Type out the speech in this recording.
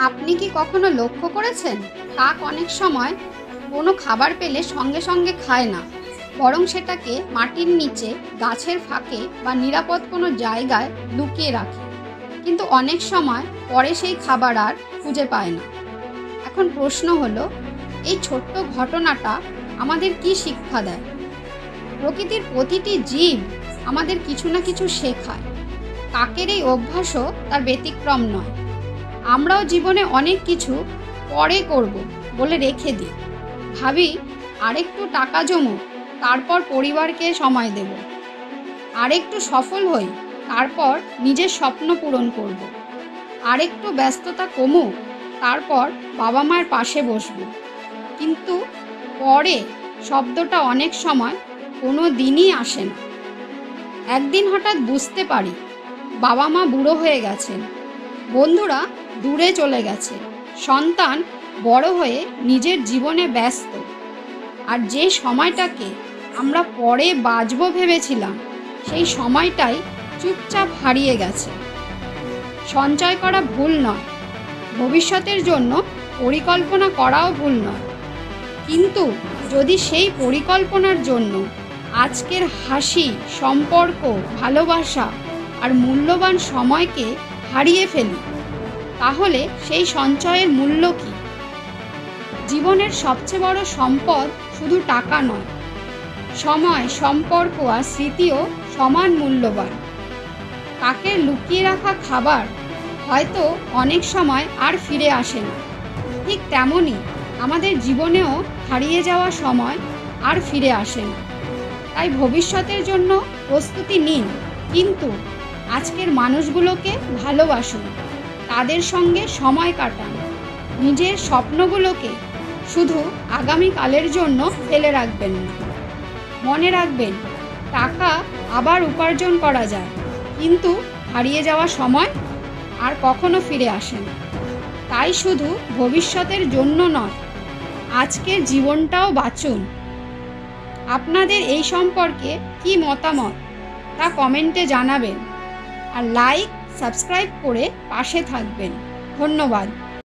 আপনি কি কখনো লক্ষ্য করেছেন, কাক অনেক সময় কোনো খাবার পেলে সঙ্গে সঙ্গে খায় না, বরং সেটাকে মাটির নিচে, গাছের ফাঁকে বা নিরাপদ কোনো জায়গায় লুকিয়ে রাখে, কিন্তু অনেক সময় পরে সেই খাবার আর খুঁজে পায় না। এখন প্রশ্ন হলো, এই ছোট্ট ঘটনাটা আমাদের কি শিক্ষা দেয়? প্রকৃতির প্রতিটি জীব আমাদের কিছু না কিছু শেখায়। কাকের এই অভ্যাসও তার ব্যতিক্রম নয়। আমরাও জীবনে অনেক কিছু পরে করব বলে রেখে দিই, ভাবি আরেকটু টাকা জমুক, তারপর পরিবারকে সময় দেব, আরেকটু সফল হই, তারপর নিজের স্বপ্ন পূরণ করব, আরেকটু ব্যস্ততা কমুক, তারপর বাবা মায়ের পাশে বসব। কিন্তু পরে শব্দটা অনেক সময় কোনো দিনই আসে না। একদিন হঠাৎ বুঝতে পারি, বাবা মা বুড়ো হয়ে গেছেন, বন্ধুরা দূরে চলে গেছে, সন্তান বড় হয়ে নিজের জীবনে ব্যস্ত, আর যে সময়টাকে আমরা পরে বাঁচব ভেবেছিলাম, সেই সময়টাই চুপচাপ হারিয়ে গেছে। সঞ্চয় করা ভুল নয়, ভবিষ্যতের জন্য পরিকল্পনা করাও ভুল নয়, কিন্তু যদি সেই পরিকল্পনার জন্য আজকের হাসি, সম্পর্ক, ভালোবাসা আর মূল্যবান সময়কে হারিয়ে ফেলি, তাহলে সেই সঞ্চয়ের মূল্য কী? জীবনের সবচেয়ে বড় সম্পদ শুধু টাকা নয়, সময়, সম্পর্ক আর স্মৃতিও সমান মূল্যবান। কাকের লুকিয়ে রাখা খাবার হয়তো অনেক সময় আর ফিরে আসে না, ঠিক তেমনই আমাদের জীবনেও হারিয়ে যাওয়া সময় আর ফিরে আসে না। তাই ভবিষ্যতের জন্য প্রস্তুতি নিন, কিন্তু আজকের মানুষগুলোকে ভালোবাসুন, তাদের সঙ্গে সময় কাটান। নিজের স্বপ্নগুলোকে শুধু আগামীকালের জন্য ফেলে রাখবেন না। মনে রাখবেন, টাকা আবার উপার্জন করা যায়, কিন্তু হারিয়ে যাওয়া সময় আর কখনো ফিরে আসে না। তাই শুধু ভবিষ্যতের জন্য নয়, আজকের জীবনটাও বাঁচুন। আপনাদের এই সম্পর্কে কি মতামত তা কমেন্টে জানাবেন, আর লাইক, সাবস্ক্রাইব করে পাশে থাকবেন। ধন্যবাদ।